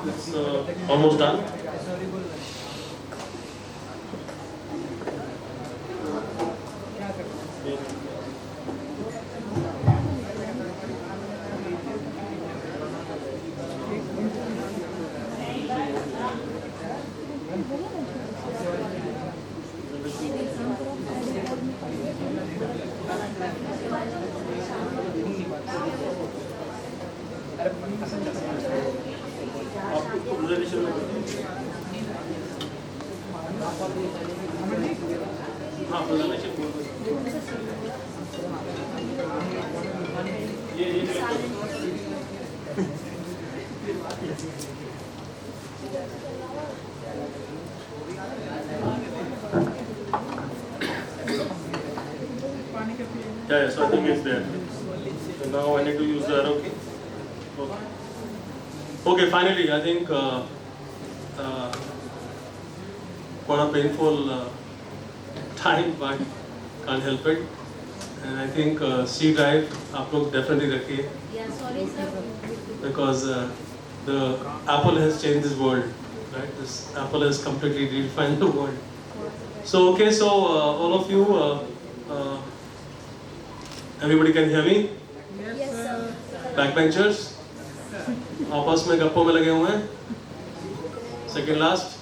It's almost done. हाँ presentation yeah, so I think it's there. So now I need to use the arrow key. Okay, finally, I think quite a painful time, but can't help it. And I think C drive, आप लोग definitely रखिए. Yeah, sorry sir. Because the Apple has changed this world, right? This Apple has completely redefined the world. So okay, so all of you, everybody can hear me? Yes sir. Backbenchers, आपस में गप्पों में लगे हुए हैं. Second last.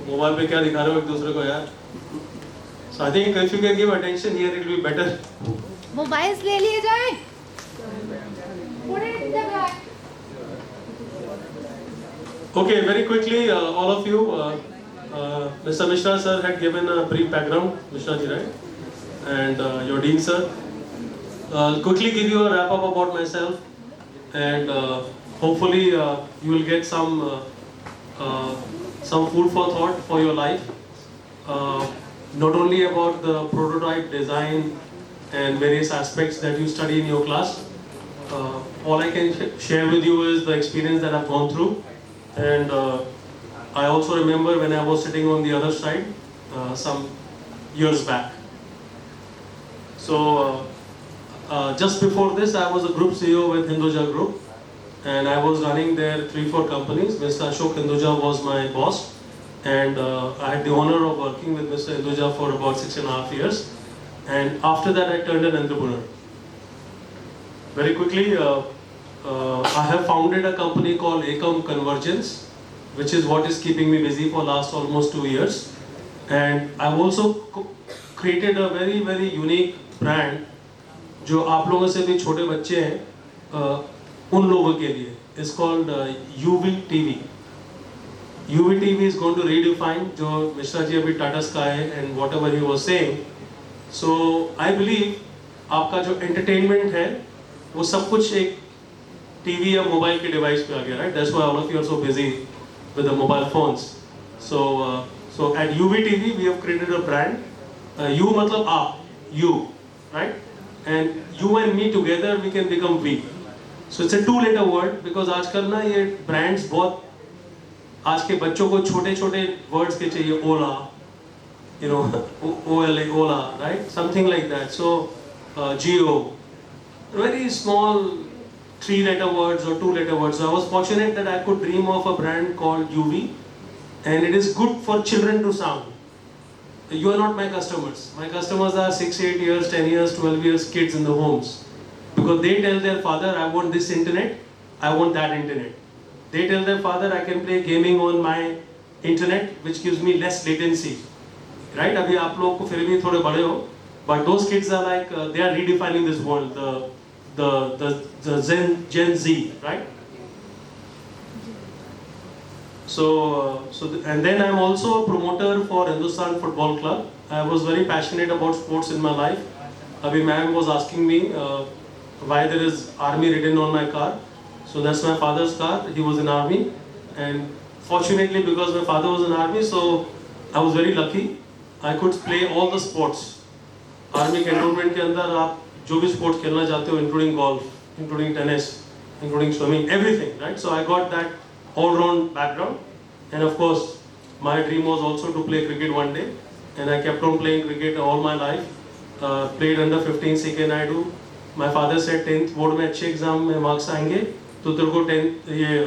Mobile पे क्या दिखा रहे हो एक दूसरे को यार? So I think if you can give attention here, it will be better. Mobiles ले लिए जाए. Put it in the bag. Okay, very quickly, all of you, Mr. Mishra sir had given a brief background, Mishra ji, right? And your dean sir. Quickly give you a wrap up about myself, and hopefully you will get some food for thought for your life. Not only about the prototype design and various aspects that you study in your class. All I can share with you is the experience that I've gone through, and I also remember when I was sitting on the other side some years back. So just before this, I was a group CEO with Hinduja Group, and I was running their 3-4 companies. Mr. Ashok Hinduja was my boss, and I had the honor of working with Mr. Hinduja for about 6.5 years. And after that, I turned an entrepreneur. Very quickly, I have founded a company called Ekam Convergence, which is what is keeping me busy for last almost 2 years. And I've also created a very, very unique brand, जो आप लोगों से भी छोटे बच्चे हैं, उन लोगों के लिए. It's called UV TV. UV TV is going to redefine जो मिश्रा जी अभी Tata sky and whatever he was saying. So I believe आपका जो entertainment है वो सब कुछ एक टीवी या मोबाइल के डिवाइस पे आ गया, right? That's why all of you are so busy with the mobile phones. So at UV TV we have created a brand. You मतलब आप, you, right? And you and me together we can become we. So it's a 2-letter word because आजकल ना ये brands बहुत आज के बच्चों को छोटे-छोटे words के चाहिए. Ola, you know, OLA, Ola, right? Something like that. So Geo, very small 3-letter words or 2-letter words. So I was fortunate that I could dream of a brand called UV, and it is good for children to sound. You are not my customers. My customers are 6, 8 years, 10 years, 12 years kids in the homes. Because they tell their father, I want this internet, I want that internet. They tell their father, I can play gaming on my internet, which gives me less latency. Right? अभी आप लोग को फिर भी थोड़े बड़े हो, but those kids are like, they are redefining this world, the Gen Z, right? And then I'm also a promoter for Hindustan Football Club. I was very passionate about sports in my life. Abhi ma'am was asking me why there is army written on my car. So that's my father's car. He was in army, and fortunately because my father was in army, so I was very lucky. I could play all the sports. Army cantonment के अंदर आप जो भी sports खेलना चाहते हो, including golf, including tennis, including swimming, everything, right? So I got that all-round background, and of course my dream was also to play cricket one day, and I kept on playing cricket all my life. Played under 15 CK Naidu. My father said 10th board में अच्छे exam में marks आएंगे तो तेरे को 10 ये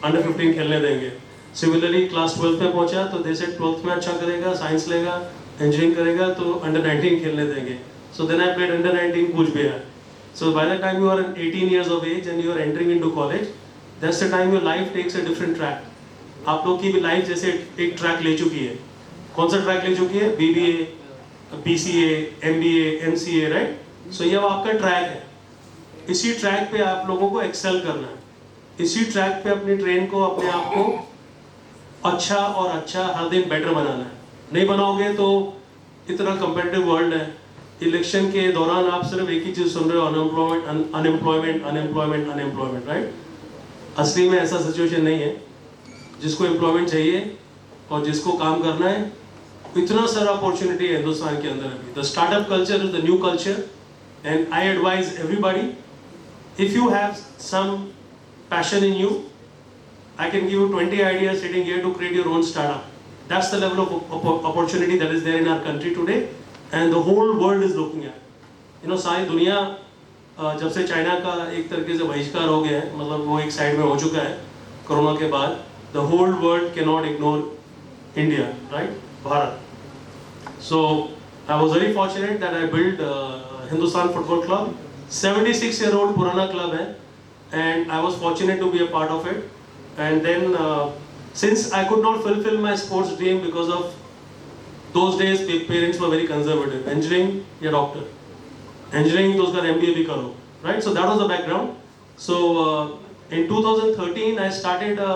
under 15 खेलने देंगे. सिमिलरली क्लास 12 में पहुंचा तो दे सेड 12th में अच्छा करेगा, साइंस लेगा, इंजीनियरिंग करेगा तो अंडर 19 खेलने देंगे. So then I played under 19 Cooch Behar. So by the time you are 18 years of age and you are entering into college, that's the time your life takes a different track. आप लोग की भी life जैसे एक track ले चुकी है. कौन सा ट्रैक ले चुकी है? BBA, BCA, MBA, MCA, right? So ये अब आपका ट्रैक है. इसी ट्रैक पे आप लोगों को एक्सेल करना है. इसी ट्रैक पे अपनी ट्रेन को, अपने आप को अच्छा और अच्छा हर दिन बेटर बनाना है. नहीं बनाओगे तो इतना कंपेटिटिव वर्ल्ड है. इलेक्शन के दौरान आप सिर्फ एक ही चीज सुन रहे हो, unemployment, unemployment, unemployment, unemployment, right? असली में ऐसा सिचुएशन नहीं है. जिसको एम्प्लॉयमेंट चाहिए और जिसको काम करना है, इतना सारा अपॉर्चुनिटी है हिंदुस्तान के अंदर अभी. The startup culture is the new culture and I advise everybody, if you have some passion in you, I can give you 20 ideas sitting here to create your own startup. That's the level of opportunity that is there in our country today, and the whole world is looking at. You know, सारी दुनिया जब से China का एक तरीके से बहिष्कार हो गया है, मतलब वो एक साइड में हो चुका है कोरोना के बाद, the whole world cannot ignore India, right? Bharat. So I was very fortunate that I built Hindustan Football Club. 76-year-old पुराना club है, and I was fortunate to be a part of it. And then since I could not fulfill my sports dream because of those days parents were very conservative, engineering या doctor, engineering तो उसका MBA भी करो, right? So that was the background. So in 2013 I started a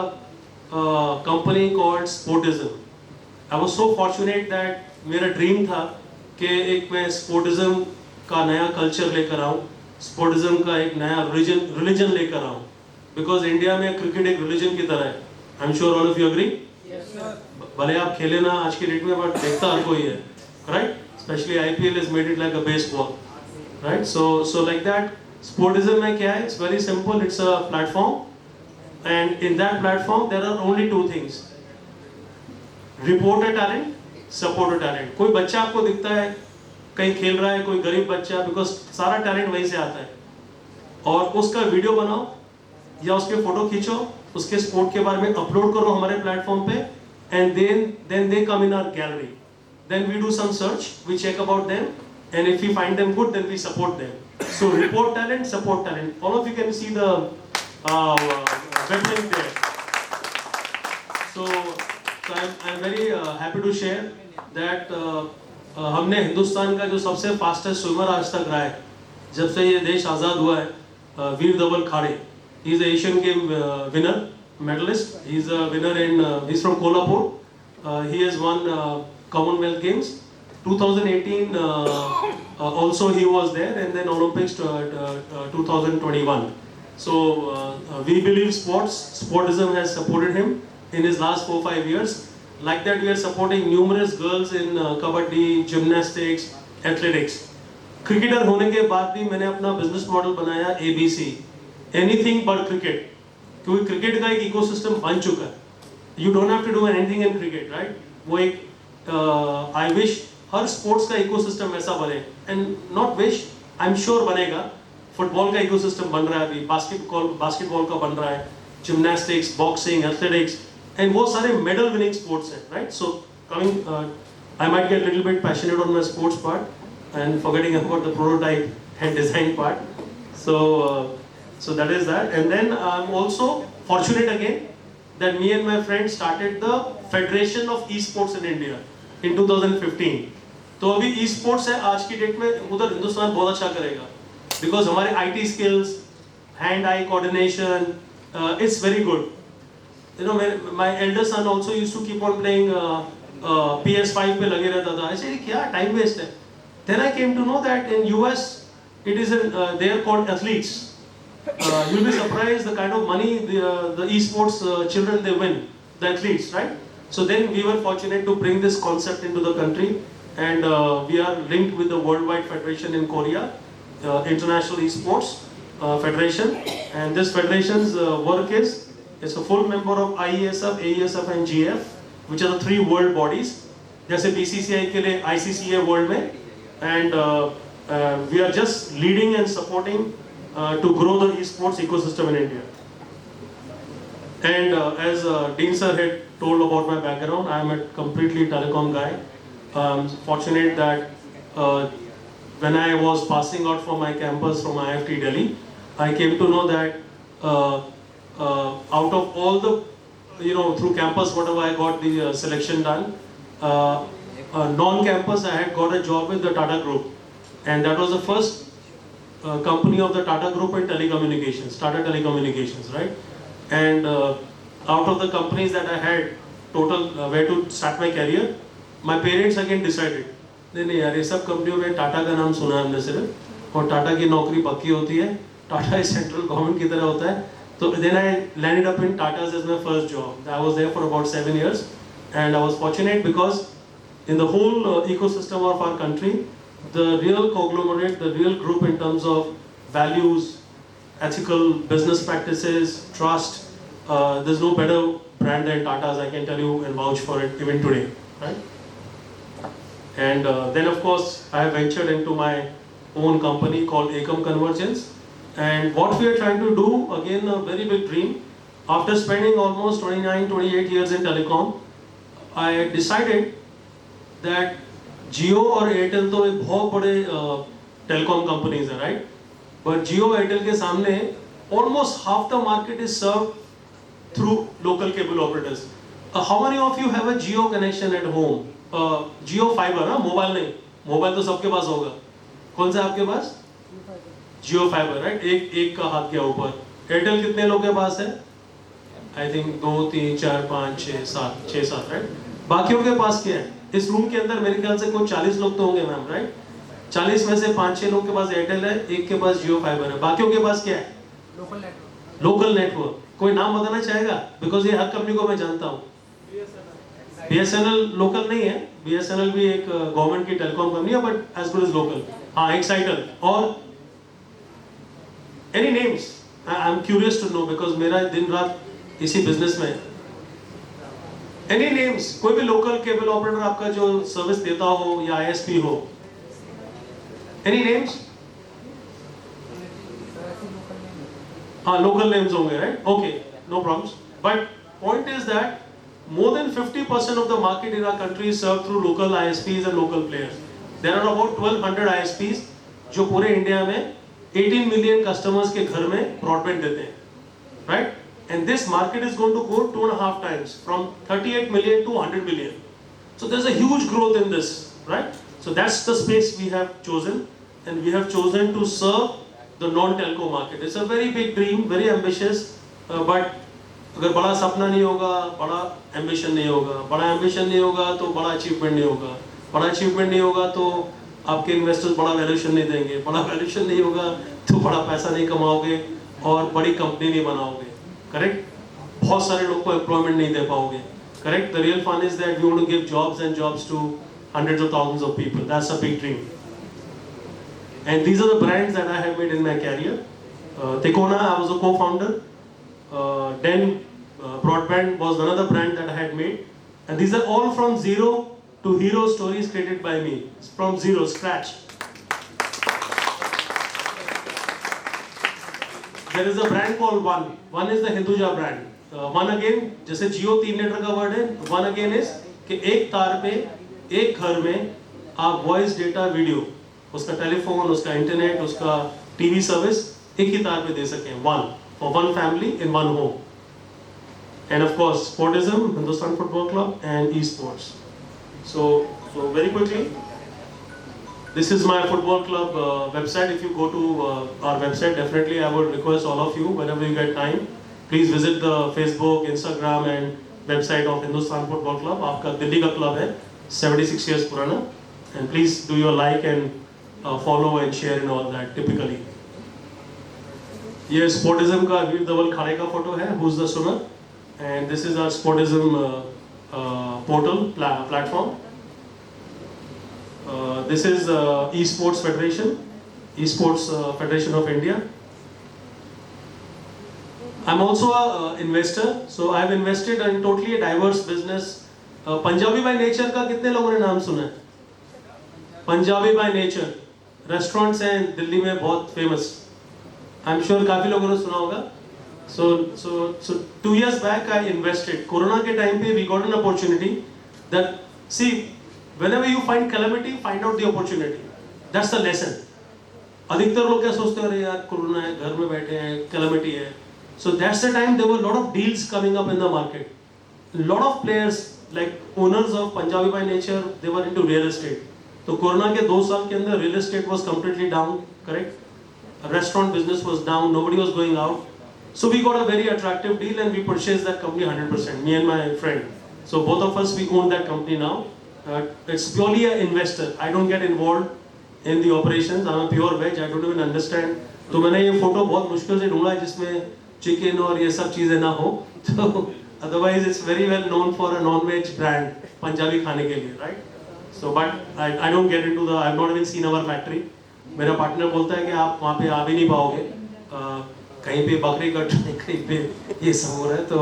company called Sportism. I was so fortunate that मेरा dream था कि एक मैं Sportism का नया culture लेकर आऊँ, Sportism का एक नया religion लेकर आऊँ. बिकॉज इंडिया में क्रिकेट एक रिलीजन की तरह है. I am sure all of you agree. भले आप खेले ना आज की डेट में, बट देखता हर कोई है, right? Specially IPL has made it like a baseball, right? So like that, sportism में क्या है? It's very simple. It's a platform, and in that platform there are only two things: report a talent, support a talent. कोई बच्चा आपको दिखता है कहीं खेल रहा है, कोई गरीब बच्चा, बिकॉज सारा टैलेंट वहीं से आता है, और उसका वीडियो बनाओ या उसके फोटो खींचो, उसके स्पोर्ट के बारे में अपलोड करो हमारे प्लेटफॉर्म पे, and then they come in our gallery. Then we do some search, we check about them, and if we find them good, then we support them. So report talent, support talent. All of you can see the web link there. So I am very happy to share that हमने हिंदुस्तान का जो सबसे fastest swimmer आज तक रहा है, जब से ये देश आज़ाद हुआ है, वीर धवल खाड़े. He is a Asian Game winner, medalist. He is a winner in. He's from Kolhapur. He has won Commonwealth Games. 2018 also he was there, and then Olympics 2021. So we believe sportism has supported him in his last 4-5 years. Like that, we are supporting numerous girls in kabaddi, gymnastics, athletics. Cricketer होने के बाद भी मैंने अपना business model बनाया ABC. Anything but cricket, क्योंकि cricket का एक इकोसिस्टम बन चुका है. You don't have to do anything in cricket, right? वो एक I wish हर स्पोर्ट्स का इकोसिस्टम ऐसा बने, and not wish, I'm sure बनेगा. फुटबॉल का इकोसिस्टम बन रहा है अभी, बास्केटबॉल का बन रहा है, जिम्नास्टिक्स, बॉक्सिंग, एथलेटिक्स, एंड वो सारे मेडल विनिंग स्पोर्ट्स हैं, right? So coming, I might get a little bit passionate on my sports part and forgetting about the prototype and design part. So that is that. And then I'm also fortunate again that me and my friends started the Federation of Esports in India in 2015. तो अभी esports है आज की date में, उधर हिंदुस्तान बहुत अच्छा करेगा, because हमारे IT skills, hand-eye coordination, it's very good. You know, my elder son also used to keep on playing PS5 पे लगे रहता था. ऐसे क्या time waste है. Then I came to know that in US it is they are called athletes. You'll be surprised the kind of money the esports children they win, the athletes, right? So then we were fortunate to bring this concept into the country, and we are linked with the Worldwide Federation in Korea, International Esports Federation, and this federation's work is it's a full member of IESF, AESF and GF, which are the 3 world bodies. जैसे BCCI के लिए ICCA world में, and we are just leading and supporting to grow the esports ecosystem in India. And as Dean sir had told about my background, I am a completely telecom guy. I'm fortunate that when I was passing out from my campus from IFT Delhi, I came to know that out of all the, through campus whatever I got the selection done, non-campus I had got a job with the Tata Group, and that was the first company of the Tata Group in telecommunications, Tata Telecommunications, right? And out of the companies that I had total where to start my career, my parents again decided, नहीं यार ये सब कंपनियों में टाटा का नाम सुना है हमने सिर्फ, और टाटा की नौकरी पक्की होती है, टाटा सेंट्रल गवर्नमेंट की तरह होता है. So then I landed up in Tata's as my first job. I was there for about 7 years, and I was fortunate because in the whole ecosystem of our country, the real conglomerate, the real group in terms of values, ethical business practices, trust, there's no better brand than Tata's, I can tell you and vouch for it even today, right? And then of course I have ventured into my own company called Ekam Convergence. And what we are trying to do, again a very big dream, after spending almost 29-28 years in telecom, I decided that Jio और Airtel तो एक बहुत बड़े telecom companies हैं, right? But Jio Airtel के सामने almost half the market is served through local cable operators. How many of you have a Jio connection at home? Jio fiber, ना mobile नहीं, मोबाइल तो सबके पास होगा. कौन सा आपके पास? जियो फाइबर, राइट? एक का हाथ के ऊपर. एयरटेल कितने लोगों के पास है? I think 2 3 4 5 6 7, right? बाकियों के पास क्या है? इस रूम के अंदर मेरे ख्याल से कोई 40 लोग तो होंगे मैम, राइट? 40 में से 5-6 लोग के पास एयरटेल है, एक के पास जियो फाइबर है. बाकियों के पास क्या है? Local network. कोई नाम बताना चाहेगा? बिकॉज ये हर कंपनी को मैं जानता हूँ. BSNL लोकल नहीं है, BSNL भी एक गवर्नमेंट की टेलीकॉम कंपनी है, but as good as local. हाँ, एक्साइटल. और Any names? I'm curious to know because मेरा दिन रात इसी बिजनेस में. Any names? कोई भी लोकल केबल ऑपरेटर आपका जो सर्विस देता हो या ISP हो? Any names? हाँ, local names होंगे, right? Okay, no problems. But point is that more than 50% of the market in our country is served through local ISPs and local players. There are about 1200 ISPs जो पूरे India में 18 million customers के घर में broadband देते हैं, right? And this market is going to go 2.5 times from 38 million to 100 million. So there's a huge growth in this, right? So that's the space we have chosen, and we have chosen to serve the non-telco market. It's a very big dream, very ambitious, but अगर बड़ा सपना नहीं होगा, बड़ा ambition नहीं होगा, बड़ा ambition नहीं होगा तो बड़ा achievement नहीं होगा, बड़ा achievement नहीं होगा तो आपके इन्वेस्टर्स बड़ा वैल्यूएशन नहीं देंगे, बड़ा वैल्यूएशन नहीं होगा तो बड़ा पैसा नहीं कमाओगे और बड़ी कंपनी नहीं बनाओगे, करेक्ट? बहुत सारे लोग को एम्प्लॉयमेंट नहीं दे पाओगे, correct? The real fun is that we want to give jobs and jobs to hundreds of thousands of people. That's a big dream. And these are the brands that I have made in my career. Tekona, I was a co-founder. Then Broadband was another brand that I had made. And these are all from zero to hero stories created by me. From zero, scratch. There is a brand called One. One is the Hinduja brand. One again, जैसे जियो 3 litre का word है, One again is कि एक तार पे एक घर में आप वॉइस डेटा वीडियो, उसका टेलीफोन, उसका इंटरनेट, उसका टीवी सर्विस एक ही तार पे दे सकें. One for one family in one home. And of course sportism, Hindustan football club and e sports. So very quickly, this is my football club website. If you go to our website, definitely I would request all of you, whenever you get time, please visit the Facebook, Instagram and website of Hindustan Football Club. आपका दिल्ली का club है, 76 years पुराना. And please do your like and follow and share and all that. Typically, ये sportism का वीर धवल खाने का photo है. Who's the swimmer? And this is our sportism portal platform. This is Esports Federation, Esports Federation of India. I'm also an investor, so I've invested in totally a diverse business. Punjabi by nature का कितने लोगों ने नाम सुना है? Punjabi by nature restaurants हैं दिल्ली में बहुत फेमस. आई एम श्योर काफ़ी लोगों ने सुना होगा. So 2 years back I invested. Corona के time पे we got an opportunity that, see, whenever you find calamity, find out the opportunity. That's the lesson. अधिकतर लोग क्या सोचते हैं, अरे यार कोरोना है, घर में बैठे हैं, कैलेमिटी है. So that's the time there were a lot of deals coming up in the market. A lot of players like owners of Punjabi by nature, they were into real estate. तो corona के 2 साल के अंदर real estate was completely down, correct? Restaurant business was down, nobody was going out. So we got a very attractive deal and we purchased that company 100%, me and my friend. So both of us, we own that company now. It's purely an investor. I don't get involved in the operations. I'm a pure veg. I don't even understand. तो मैंने ये photo बहुत मुश्किल से ढूंढा जिसमें chicken और ये सब चीजें ना हो. तो otherwise it's very well known for a non-veg brand, Punjabi खाने के लिए, right? So but I don't get into the. I've not even seen our factory. मेरा पार्टनर बोलता है कि आप वहाँ पे आ भी नहीं पाओगे. कहीं पे बकरी कट रही है, कहीं पे ये सब हो रहा है. तो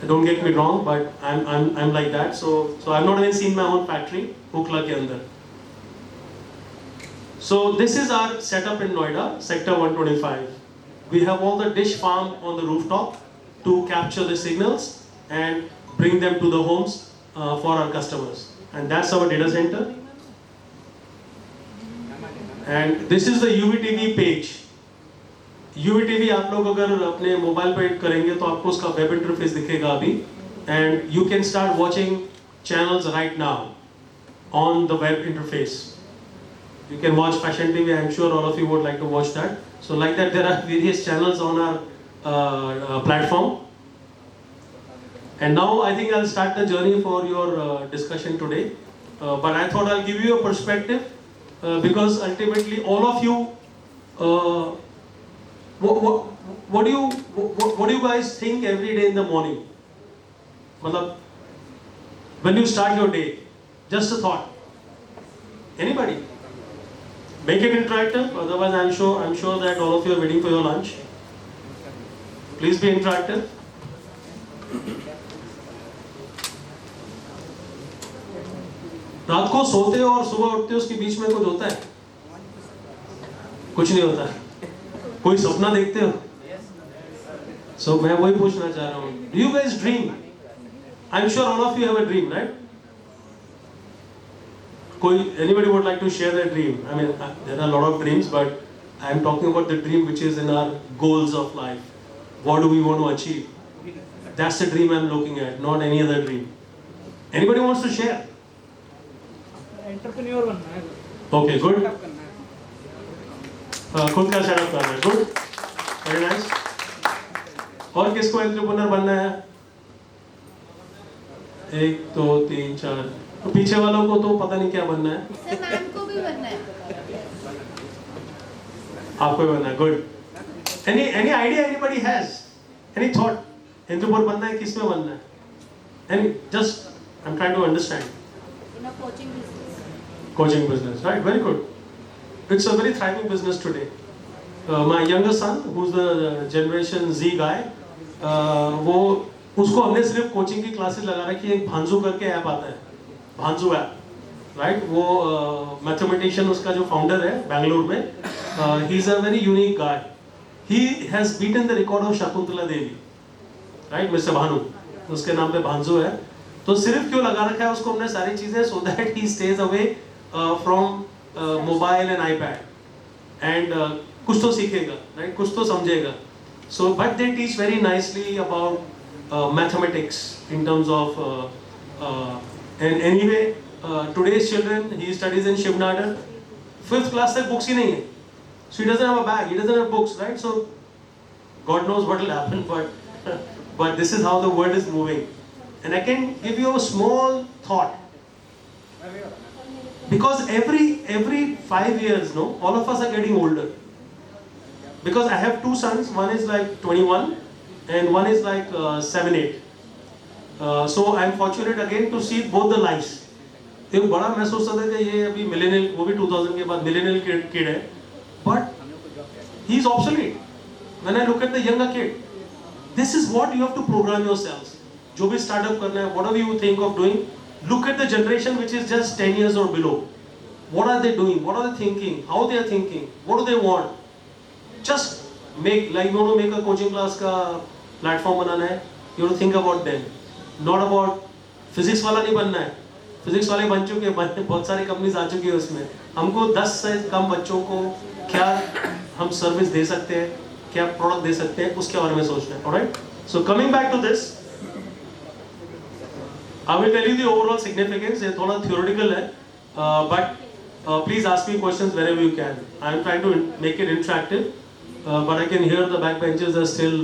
don't get me wrong, but I'm like that. So I've not even seen my own factory, Hukla के अंदर. So this is our setup in Noida, Sector 125. We have all the dish farm on the rooftop to capture the signals and bring them to the homes for our customers. And that's our data center. And this is the UVTV page. UVTV आप लोग अगर अपने mobile पे करेंगे तो आपको उसका web interface दिखेगा अभी. And you can start watching channels right now on the web interface. You can watch Fashion TV. I'm sure all of you would like to watch that. So like that, there are various channels on our platform. And now I think I'll start the journey for your discussion today. But I thought I'll give you a perspective because ultimately all of you, what do you guys think every day in the morning? Matlab, when you start your day, just a thought. Anybody? Make it interactive. Otherwise, I'm sure that all of you are waiting for your lunch. Please be interactive. रात को सोते हो और सुबह उठते हो उसके बीच में कुछ होता है? कुछ नहीं होता. कोई सपना देखते हो? So मैं वही पूछना चाह रहा हूँ. Do you guys dream? I'm sure all of you have a dream, right? Anybody would like to share their dream? I mean, there are a lot of dreams, but I'm talking about the dream which is in our goals of life. What do we want to achieve? That's the dream I'm looking at, not any other dream. Anybody wants to share? Entrepreneur बनना है. Okay, good. खुद का setup करना है. Good. Very nice. और किसको entrepreneur बनना है? 1 2 3 4. तो पीछे वालों को तो पता नहीं क्या बनना है. सर मैम को भी बनना है. आपको भी बनना है. Good. Any idea anybody has? Any thought? Entrepreneur बनना है, किस में बनना है? Any? Just I'm trying to understand. In a coaching business. Coaching business, right? Very good. It's a very thriving business today. My younger son, who's the Generation Z guy, वो उसको हमने सिर्फ कोचिंग की क्लासेस लगा रखी है. एक भांजू करके ऐप आता है, भांजू ऐप, राइट? वो मैथमेटिशियन उसका जो फाउंडर है बेंगलुरु में, he is a very unique guy. He has beaten the record of Shakuntala Devi, right? Mister Bhanu, उसके नाम पे भांजू है. तो सिर्फ क्यों लगा रखा है उसको हमने सारी चीजें, so that he stays away from mobile and iPad and कुछ तो सीखेगा, राइट? कुछ तो समझेगा. So but they teach very nicely about mathematics in terms of and anyway today's children, he studies in Shiv Nadar. 5th class तक books ही नहीं है, so he doesn't have a bag, he doesn't have books, right? So God knows what will happen, but this is how the world is moving. And I can give you a small thought, because every 5 years, no, all of us are getting older. Because I have 2 sons, one is like 21 and one is like 7 8. So I'm fortunate again to see both the lives. एक बड़ा मैं सोचता था कि ये अभी millennial, वो भी 2000 के बाद मिलेनियल किड है, but he is obsolete. When I look at the younger kid, this is what you have to program yourselves. जो भी स्टार्टअप करना है, whatever you think of doing, look at the generation which is just 10 years or below. What are they doing? What are they thinking? How they are thinking? What do they want? Just make like you want to make a coaching class का platform बनाना है, you have to think about them, not about physics वाला नहीं बनना है. Physics वाले बन चुके हैं, बहुत सारी कंपनीज आ चुकी है उसमें. हमको 10 से कम बच्चों को क्या हम सर्विस दे सकते हैं, क्या प्रोडक्ट दे सकते हैं, उसके बारे में सोचना है. Alright, so coming back to this, I will tell you the overall significance. ये थोड़ा थियोरेटिकल है, but please ask me questions wherever you can. I am trying to make it interactive, but I can hear the back benchers are still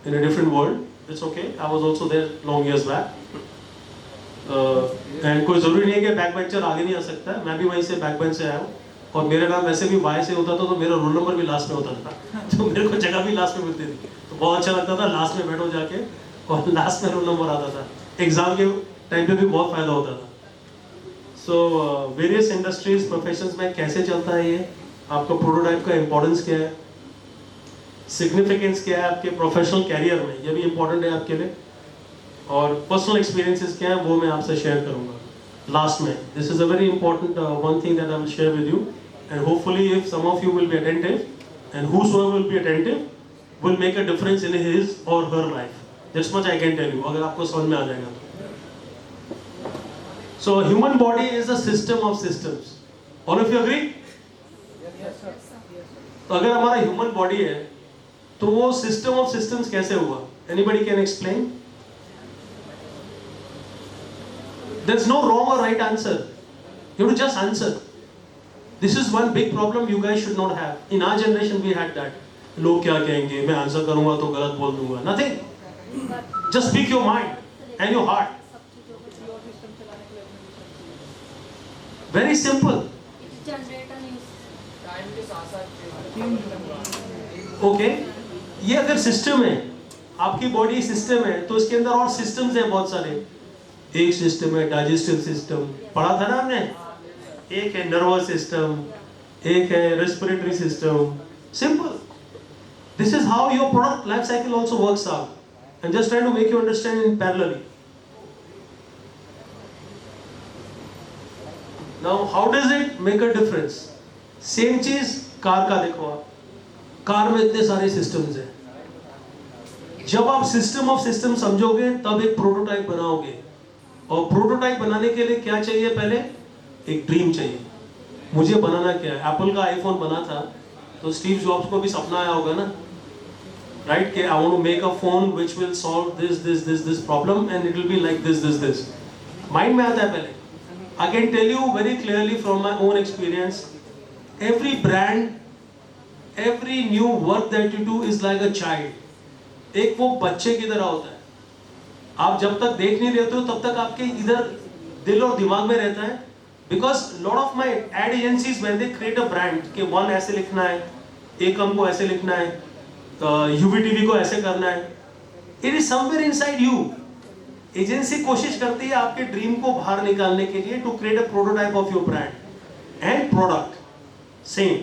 in a different world. It's okay, I was also there long years back. And कोई ज़रूरी नहीं है कि back bencher आगे नहीं आ सकता है. मैं भी वहीं से बैक बेंच से आया हूँ, और मेरा नाम वैसे भी वाई से होता था, तो मेरा रोल नंबर भी लास्ट में होता था. तो मेरे को जगह भी लास्ट में मिलती थी, तो बहुत अच्छा लगता था लास्ट में बैठो जाके, और लास्ट में रोल नंबर आता था. एग्जाम के टाइम पे भी बहुत फ़ायदा होता था. सो वेरियस इंडस्ट्रीज प्रोफेशंस में कैसे चलता है ये, आपका प्रोटोटाइप का इम्पोर्टेंस क्या है, सिग्निफिकेंस क्या है आपके प्रोफेशनल कैरियर में, ये भी इम्पोर्टेंट है आपके लिए. और पर्सनल एक्सपीरियंसेस क्या है वो मैं आपसे शेयर करूंगा लास्ट में. This is a very important one thing that I will share with you, and hopefully if some of you will be attentive, and whosoever will be attentive will make a difference in his or her life. That's much I can tell you, अगर आपको समझ में आ जाएगा तो. So human body is a system of systems. All of you agree? तो अगर हमारा human body है तो वो सिस्टम ऑफ सिस्टम्स कैसे हुआ? Anybody can explain? There's no wrong or right answer. You have to just answer. This is one big problem you guys should not have. In our generation we had that. लोग क्या कहेंगे, मैं answer करूंगा तो गलत बोल दूंगा. Nothing. Just speak your mind and your heart. Very simple. Okay. ये अगर सिस्टम है, आपकी बॉडी सिस्टम है, तो इसके अंदर और सिस्टम्स हैं बहुत सारे. एक सिस्टम है डाइजेस्टिव सिस्टम, पढ़ा था ना हमने. एक है नर्वस सिस्टम, एक है respiratory system. Simple. This is how your product life cycle also works out. I am just trying to make you understand in parallelly. Now how does it make a difference? Same चीज car का देखो आप. Car में इतने सारे systems हैं. जब आप सिस्टम ऑफ सिस्टम समझोगे तब एक प्रोटोटाइप बनाओगे. और प्रोटोटाइप बनाने के लिए क्या चाहिए? पहले एक ड्रीम चाहिए. मुझे बनाना क्या है? एप्पल का आईफोन बना था तो स्टीव जॉब्स को भी सपना आया होगा ना, राइट? कि I want to make a phone which will solve this problem and it will be like this. Mind में आता है पहले. I can tell you very clearly from my own experience, every brand, every new work that you do is like a child. एक वो बच्चे की तरह होता है. आप जब तक देख नहीं रहते हो तब तक आपके इधर दिल और दिमाग में रहता है. Because lot of my ad agencies when they create a brand कि वन ऐसे लिखना है, एकम को ऐसे लिखना है, यूवीटीवी को ऐसे करना है, it is somewhere inside you. Agency कोशिश करती है आपके ड्रीम को बाहर निकालने के लिए to create a prototype of your brand and product same.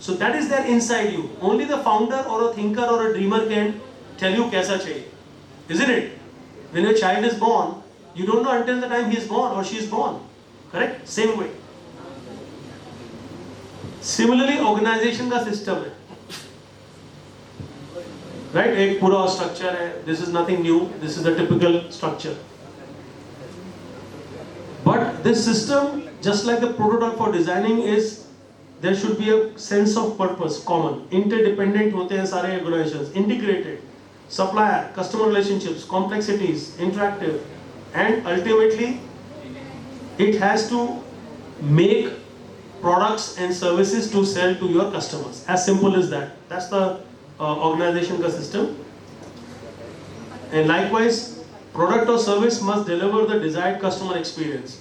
So that is there inside you. Only the founder और अ थिंकर और a dreamer can tell you कैसा चाहिए. Isn't it? When your child is born, you don't know until the time he is born or she is born. Correct? Same way. Similarly, organization का system है. Right? एक पूरा structure है. This is nothing new. This is the typical structure. But this system, just like the prototype for designing, is there should be a sense of purpose, common. Interdependent होते हैं सारे organizations. Integrated. Supplier, customer relationships, complexities, interactive, and ultimately it has to make products and services to sell to your customers. As simple as that. That's the organization ka system. And likewise, product or service must deliver the desired customer experience.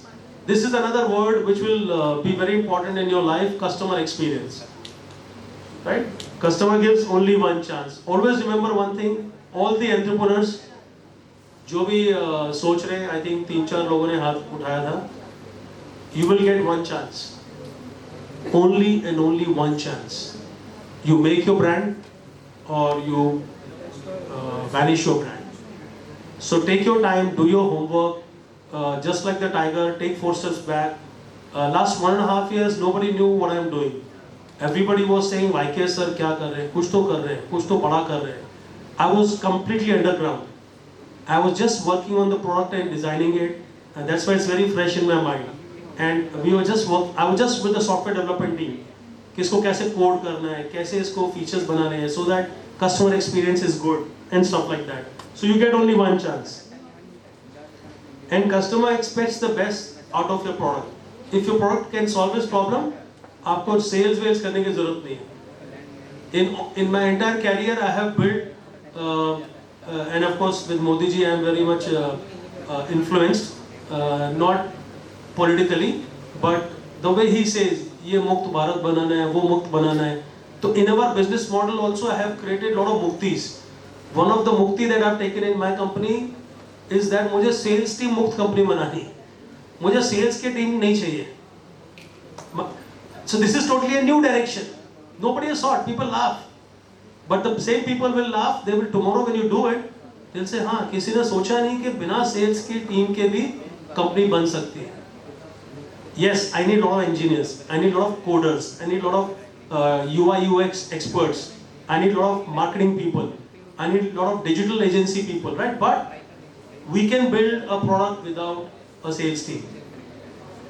This is another word which will be very important in your life: customer experience. Right? Customer gives only one chance. Always remember one thing. All the entrepreneurs जो भी सोच रहे हैं, I think 3-4 लोगों ने हाथ उठाया था. You will get one chance. Only and only one chance. You make your brand or you vanish your brand. So take your time, do your homework. Just like the tiger, take 4 steps back. Last 1.5 years, nobody knew what I'm doing. Everybody was saying, YK sir क्या कर रहे हैं, कुछ तो कर रहे हैं, कुछ तो बड़ा कर रहे हैं. I was completely underground. I was just working on the product and designing it, and that's why it's very fresh in my mind. And we were just I was just with the software development team. कि इसको कैसे code करना है, कैसे इसको features बनाने हैं, so that customer experience is good and stuff like that. So you get only one chance. And customer expects the best out of your product. If your product can solve this problem, आपको sales Wales करने की जरूरत नहीं है. In my entire career, I have built, and of course with Modi ji, I am very much influenced, not politically, but the way he says, ये मुक्त भारत बनाना है, वो मुक्त बनाना है. So in our business model also, I have created a lot of muktis. One of the mukti that I have taken in my company is that मुझे sales team मुक्त company बनानी है. मुझे sales की team नहीं चाहिए. So this is totally a new direction. Nobody has thought. People laugh, but the same people will laugh. They will tomorrow when you do it, they'll say, हाँ किसी ने सोचा नहीं कि बिना sales की team के भी company बन सकती है. Yes, I need a lot of engineers. I need a lot of coders. I need a lot of UI UX experts. I need a lot of marketing people. I need a lot of digital agency people, right? But we can build a product without a sales team.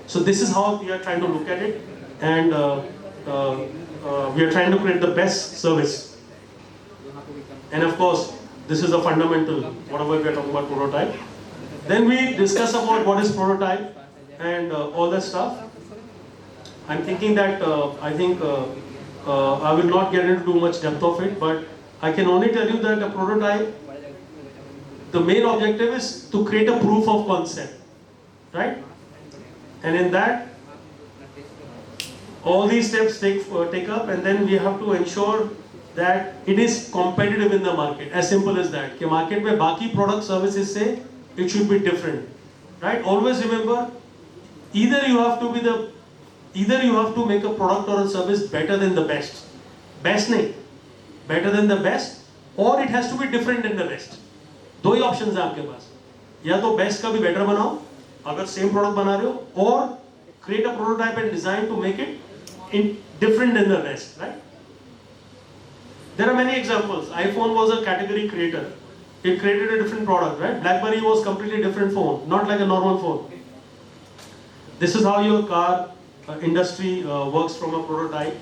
So this is how we are trying to look at it, and we are trying to create the best service. And of course, this is the fundamental, whatever we are talking about prototype. Then we discuss about what is prototype and all that stuff. I'm thinking that I will not get into too much depth of it, but I can only tell you that a prototype, the main objective is to create a proof of concept, right? And in that, all these steps take up, and then we have to ensure that it is competitive in the market. As simple as that. कि market में बाकी product services से it should be different, right? Always remember, either you have to make a product or a service better than the best. Best नहीं, better than the best, or it has to be different than the best. दो ही options हैं आपके पास. या तो best का भी better बनाओ, अगर same product बना रहे हो, or create a prototype and design to make it different than the best, right? There are many examples. iPhone was a category creator. It created a different product, right? BlackBerry was completely different phone, not like a normal phone. This is how your car industry works from a prototype.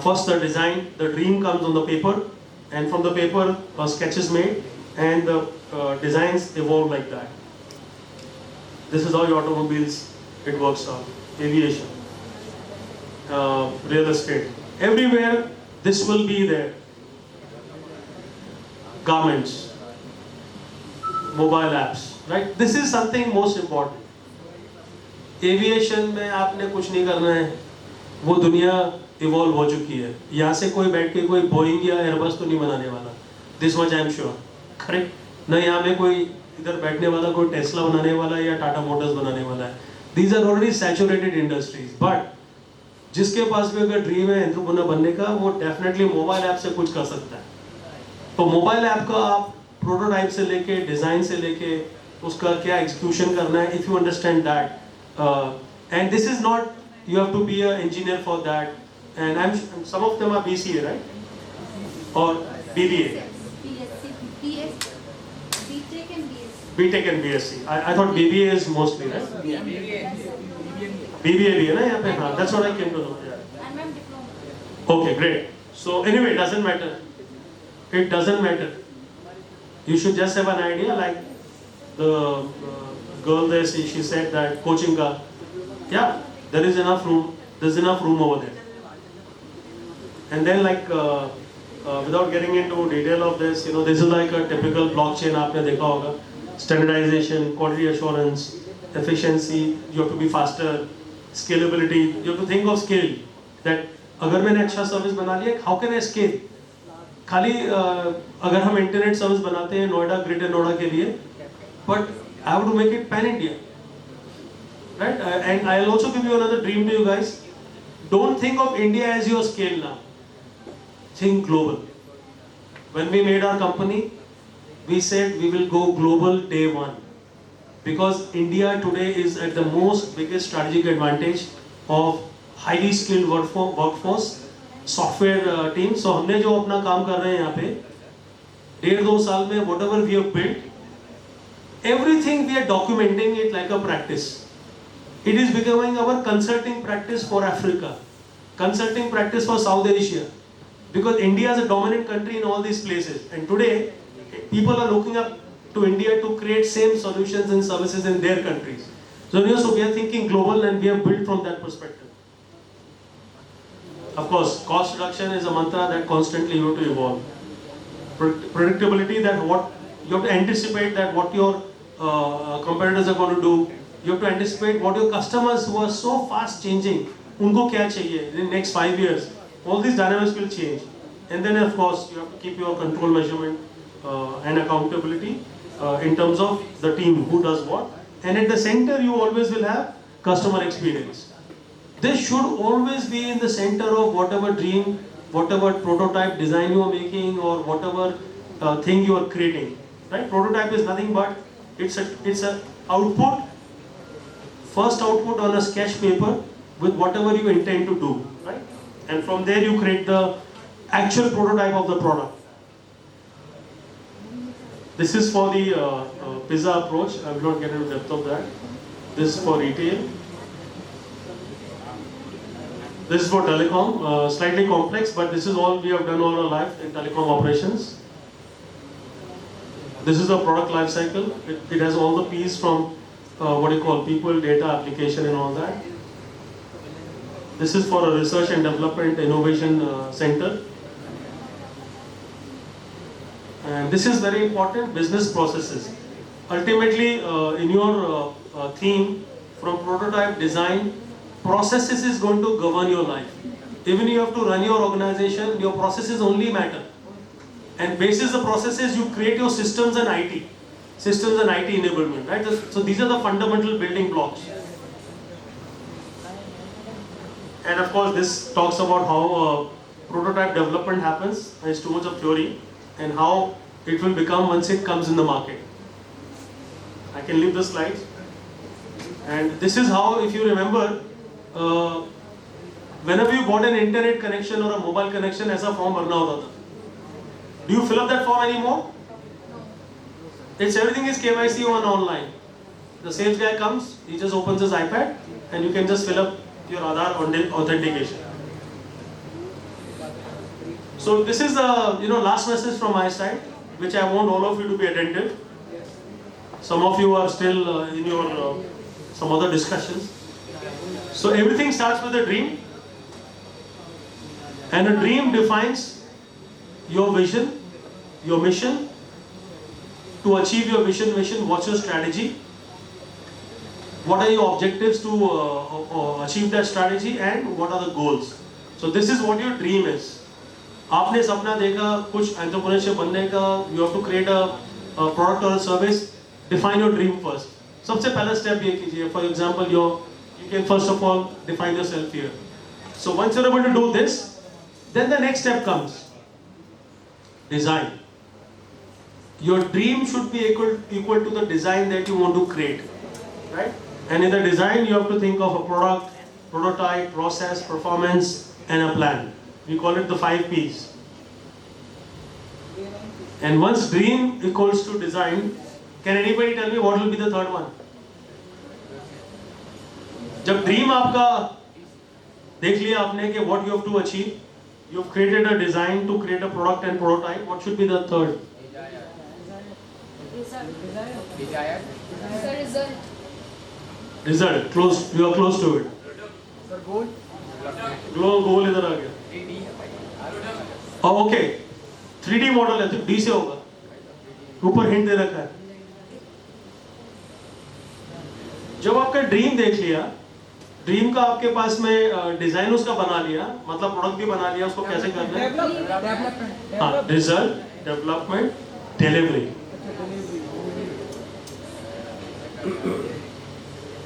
First the design, the dream comes on the paper, and from the paper a sketch is made, and the designs evolve like that. This is how your automobiles, it works out. Aviation, real estate, everywhere this will be there. Garments, mobile apps, right? This is something most important. Aviation में आपने कुछ नहीं करना है, वो दुनिया evolve हो चुकी है. यहाँ से कोई बैठ के कोई बोइंग या एयरबस तो नहीं बनाने वाला. This much I am sure, correct? न यहाँ में कोई इधर बैठने वाला कोई टेस्ला बनाने वाला है या टाटा मोटर्स बनाने वाला है. These are already saturated industries. But जिसके पास भी अगर ड्रीम है एंटरप्रेन्योर बनने का, वो डेफिनेटली मोबाइल ऐप से कुछ कर सकता है. तो मोबाइल ऐप का आप प्रोटोटाइप से लेके, डिजाइन से लेके, उसका क्या एग्जीक्यूशन करना है, if you understand that. And this is not, you have to be an engineer for that, and some of them are BCA, right? Or BBA? BTech and BSc. I thought BBA is mostly, right? BBA भी है ना यहाँ पे? हाँ, that's what I came to know. Yeah. Okay, great. So anyway, it doesn't matter. It doesn't matter. You should just have an idea, like the girl there, she said that coaching ka, yeah, there is enough room. There's enough room over there. And then like without getting into detail of this, this is like a typical blockchain. आपने देखा होगा. Standardization, quality assurance, efficiency. You have to be faster. Scalability. You have to think of scale. That अगर मैंने अच्छा service बना लिया, how can I scale? खाली अगर हम इंटरनेट सर्विस बनाते हैं नोएडा, ग्रेटर नोएडा के लिए, but I have to make it pan-India, right? And I'll also give you another dream to you guys. Don't think of India as your scale now. Think global. When we made our company, we said we will go global day one, because India today is at the most biggest strategic advantage of highly skilled workforce software team. So हमने जो अपना काम कर रहे हैं यहाँ पे 1.5-2 साल में whatever we have built, everything we are documenting it like a practice. It is becoming our consulting practice for Africa, consulting practice for South Asia, because India is a dominant country in all these places, and today people are looking up to India to create same solutions and services in their countries. So we are thinking global, and we have built from that perspective. Of course, cost reduction is a mantra that constantly you have to evolve. Predictability, that what you have to anticipate that what your competitors are going to do. You have to anticipate what your customers who are so fast changing, unko kya chahiye in the next 5 years. All these dynamics will change. And then of course you have to keep your control measurement and accountability in terms of the team who does what. And at the center you always will have customer experience. This should always be in the center of whatever dream, whatever prototype design you are making, or whatever thing you are creating. Right? Prototype is nothing but it's a output, first output on a sketch paper with whatever you intend to do, right? And from there you create the actual prototype of the product. This is for the pizza approach. I will not get into depth of that. This is for retail. This is for telecom, slightly complex, but this is all we have done all our life in telecom operations. This is the product life cycle. It has all the P's from what you call people, data, application, and all that. This is for a research and development innovation center. And this is very important, business processes. Ultimately, in your theme, from prototype design, processes is going to govern your life. Even you have to run your organization, your processes only matter. And basis the processes, you create your systems and IT. Systems and IT enablement, right? So these are the fundamental building blocks. And of course, this talks about how prototype development happens. It's too much of theory, and how it will become once it comes in the market. I can leave the slides. And this is how, if you remember, whenever you got an internet connection or a mobile connection, ऐसा form भरना होता था. Do you fill up that form anymore? It's everything is KYC on online. The sales guy comes, he just opens his iPad, and you can just fill up your Aadhaar authentication. So this is the last message from my side, which I want all of you to be attentive. Some of you are still in your some other discussions. So everything starts with a dream, and a dream defines your vision, your mission. To achieve your vision, what's your strategy? What are your objectives to achieve that strategy, and what are the goals? So this is what your dream is. आपने सपना देखा कुछ entrepreneurship बनने का, you have to create a product or a service. Define your dream first. सबसे पहला step ये कीजिए. For example, you can first of all define yourself here. So once you're able to do this, then the next step comes. Design. Your dream should be equal to the design that you want to create, right? And in the design, you have to think of a product, prototype, process, performance, and a plan. We call it the 5 P's. And once dream equals to design, can anybody tell me what will be the third one? जब dream आपका देख लिया आपने कि what you have to achieve, you have created a design to create a product and prototype. What should be the third? Result. Close. You are close to it. Goal इधर आ गया. Oh, okay. 3D model है तो D से होगा. ऊपर hint दे रखा है. जब आपका ड्रीम देख लिया, ड्रीम का आपके पास में डिजाइन उसका बना लिया, मतलब प्रोडक्ट भी बना लिया, उसको कैसे करना है? हाँ, result, development, delivery.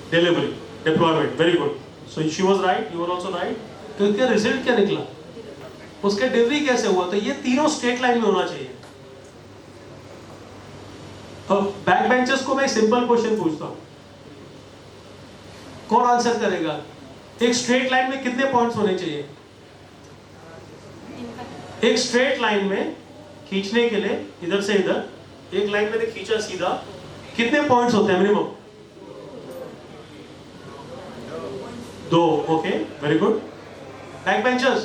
Delivery, deployment, very good. So she was right, you were also right. तो क्या रिजल्ट क्या निकला? उसका डिलीवरी कैसे हुआ? तो ये तीनों स्ट्रेट लाइन में होना चाहिए. अब बैक बेंचर्स को मैं एक सिंपल क्वेश्चन पूछता हूँ. कौन आंसर करेगा? एक स्ट्रेट लाइन में कितने पॉइंट्स होने चाहिए? एक स्ट्रेट लाइन में खींचने के लिए इधर से इधर एक लाइन मैंने खींचा सीधा, कितने पॉइंट्स होते हैं minimum? 2. Okay, very good. Back benchers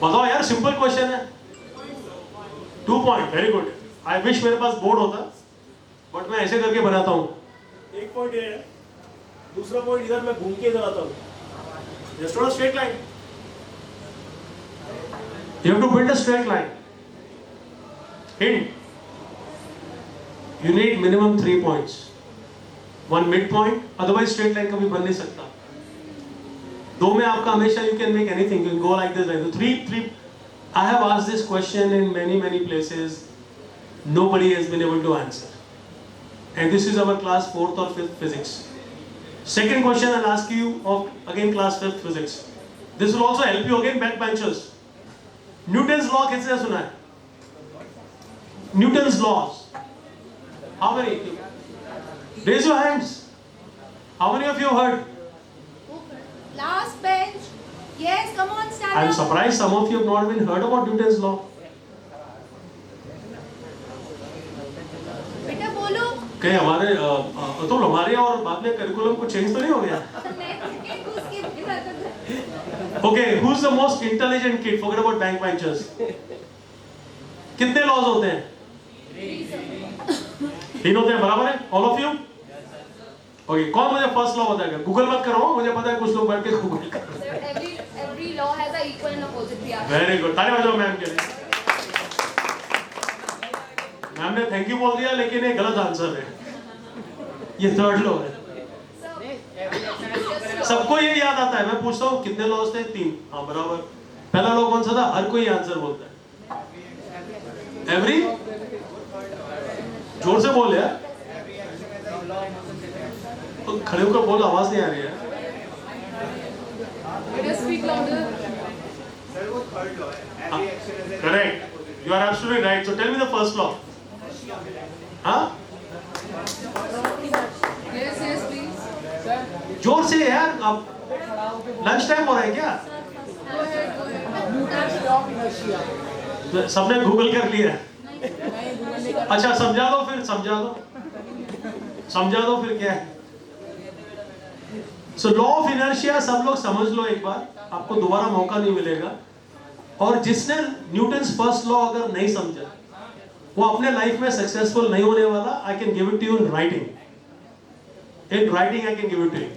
बताओ यार, सिंपल क्वेश्चन है. 2 point, very good. I wish मेरे पास बोर्ड होता, बट मैं ऐसे करके बनाता हूँ. एक पॉइंट ये है, दूसरा पॉइंट इधर मैं घूम के इधर आता हूँ. Just on straight line. You have to build a straight line. Hint. You need minimum 3 points. One midpoint, otherwise straight line कभी बन नहीं सकता. दो में आपका हमेशा you can make anything. You can go like this, like this. Three. I have asked this question in many places. Nobody has been able to answer. And this is our class 4th or 5th physics. Second question I'll ask you of again class 5th physics. This will also help you again, backbenchers. Newton's law किसने सुना है? Newton's laws. How many? Raise your hands. How many of you heard? Last bench. Yes, come on, stand I'm up. surprised some of you have not even heard about Newton's law. बेटा बोलो. कहीं हमारे तो हमारे और बाद में curriculum को चेंज तो नहीं हो गया? Okay, who's the most intelligent kid? Forget about bank benchers. कितने लॉज होते हैं? 3 होते हैं, बराबर है? All of you? Okay, कौन मुझे फर्स्ट लॉ बताएगा? गूगल मत करो, मुझे पता है कुछ लोग बैठ के गूगल कर रहे हैं. Every law has a equal and opposite reaction. Very good. ताली बजाओ मैम के लिए. मैम ने थैंक यू बोल दिया, लेकिन ये गलत आंसर है. ये थर्ड लॉ है. सबको ये याद आता है. मैं पूछता हूँ कितने लॉज थे? 3. हाँ, बराबर. पहला लॉ कौन सा था? हर कोई आंसर बोलता है. एवरी. जोर से बोल यार. तो खड़े होकर बोल, आवाज नहीं आ रही है. Correct. You are absolutely right. So tell me the first law. हाँ, Yes, please. जोर से यार. अब लंच टाइम हो रहा है क्या? सबने गूगल कर लिया है. अच्छा, समझा दो फिर. समझा दो फिर क्या है. सो लॉ ऑफ इनर्शिया सब लोग समझ लो एक बार, आपको दोबारा मौका नहीं मिलेगा. और जिसने न्यूटन्स फर्स्ट लॉ अगर नहीं समझा, वो अपने लाइफ में सक्सेसफुल नहीं होने वाला. I can give it to you in writing. In writing, I can give it to you.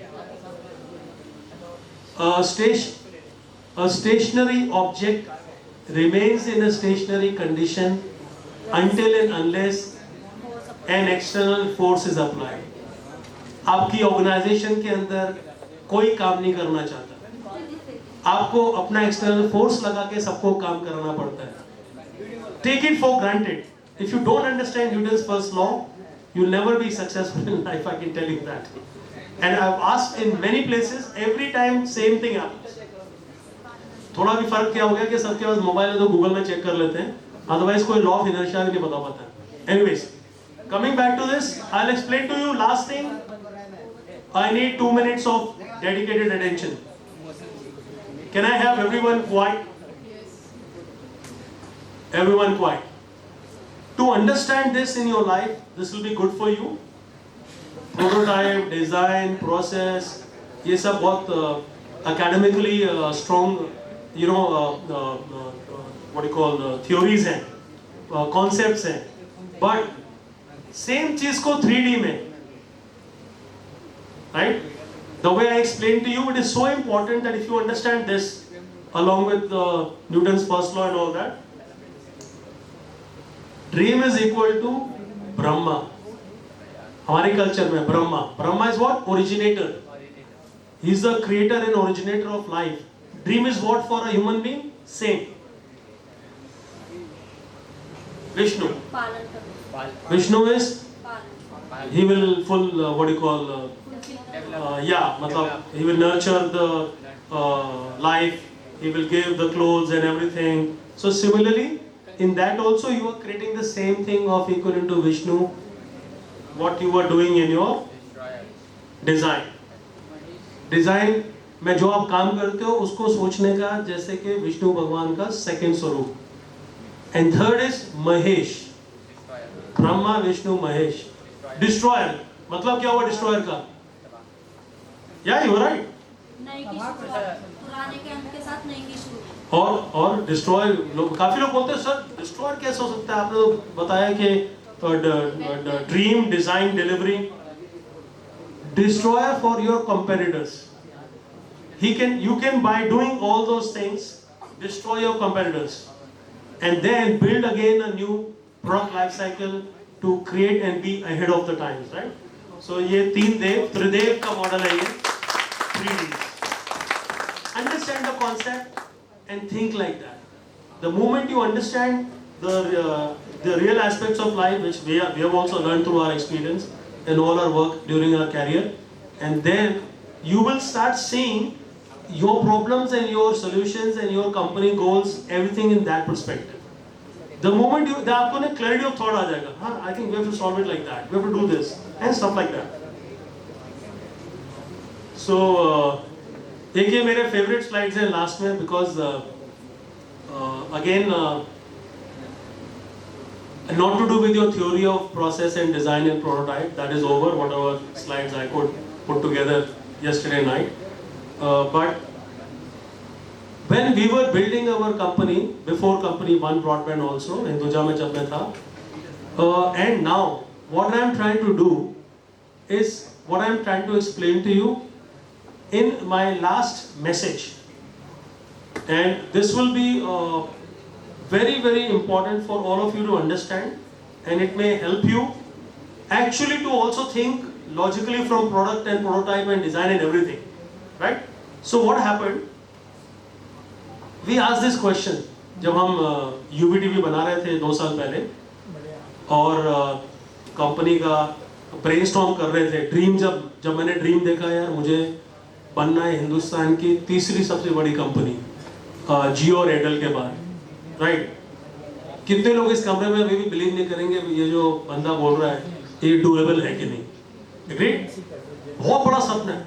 A stationary object remains in a stationary condition until and unless an external force is applied. आपकी organisation के अंदर कोई काम नहीं करना चाहता, आपको अपना एक्सटर्नल फोर्स लगा के सबको काम करना पड़ता है. Take it for granted. If you don't understand Newton's first law, you'll never be successful in life, I can tell you that. And I've asked in many places, every time same thing happens. थोड़ा भी फर्क क्या हो गया कि सबके पास mobile है तो गूगल में चेक कर लेते हैं, अदरवाइज कोई लॉ ऑफ इनर्शिया भी नहीं पता पाता. Anyways, coming back to this, I'll explain to you. Last thing, I need 2 minutes of dedicated attention. Can I have everyone quiet? Everyone quiet. To understand this in your life, this will be good for you. Prototype, design, process, ये सब बहुत academically strong, you know, what you call theories हैं, concepts हैं. But same चीज को 3D में, right? The way I explained to you, it is so important that if you understand this, along with Newton's first law and all that, dream is equal to Brahma. हमारे culture में Brahma is what? Originator. He is the creator and originator of life. Dream is what for a human being? Same. Vishnu is he will full what you call मतलब he will nurture the life, he will give the clothes and everything. So similarly, in that also you are creating the same thing of equivalent to Vishnu, what you are doing in your design. मैं जो आप काम करते हो उसको सोचने का जैसे कि विष्णु भगवान का सेकंड स्वरूप. And third is Mahesh, Brahma Vishnu Mahesh. Destroyer मतलब क्या हुआ डिस्ट्रॉयर का? या यू राइट. नई की शुरुआत, पुराने के अंत के साथ नई की शुरुआत. और डिस्ट्रॉय काफी लोग बोलते हैं सर डिस्ट्रॉयर कैसे हो सकता है? आपने तो बताया कि dream design delivery. Destroyer for your competitors. You can by doing all those things destroy your competitors and then build again a new product life cycle to create and be ahead of the times, right? So ये तीन देव त्रिदेव का model है ये. 3Ds. Understand the concept and think like that. The moment you understand the real aspects of life, which we have also learned through our experience and all our work during our career, and then you will start seeing your problems and your solutions and your company goals, everything in that perspective. The moment you, आपको ना clarity of thought आ जाएगा. हाँ, I think we have to solve it like that. We have to do this and stuff like that. So एक ये मेरे favorite slides हैं last में because again not to do with your theory of process and design and prototype. That is over. Whatever slides I could put together yesterday night. But when we were building our company, before company One Broadband also, Hinduja में जब मैं था, and now what I am trying to do is what I am trying to explain to you in my last message, and this will be very very important for all of you to understand, and it may help you actually to also think logically from product and prototype and design and everything. Right? So what happened? We asked this question जब हम UVTV बना रहे थे 2 साल पहले और company का brainstorm कर रहे थे. ड्रीम जब मैंने ड्रीम देखा यार मुझे बनना है हिंदुस्तान की तीसरी सबसे बड़ी कंपनी जियो और एयरटेल के बाद. राइट? कितने लोग इस कमरे में अभी भी बिलीव नहीं करेंगे ये जो बंदा बोल रहा है ये डूएबल है कि नहीं? एग्रीड? बहुत बड़ा सपना है.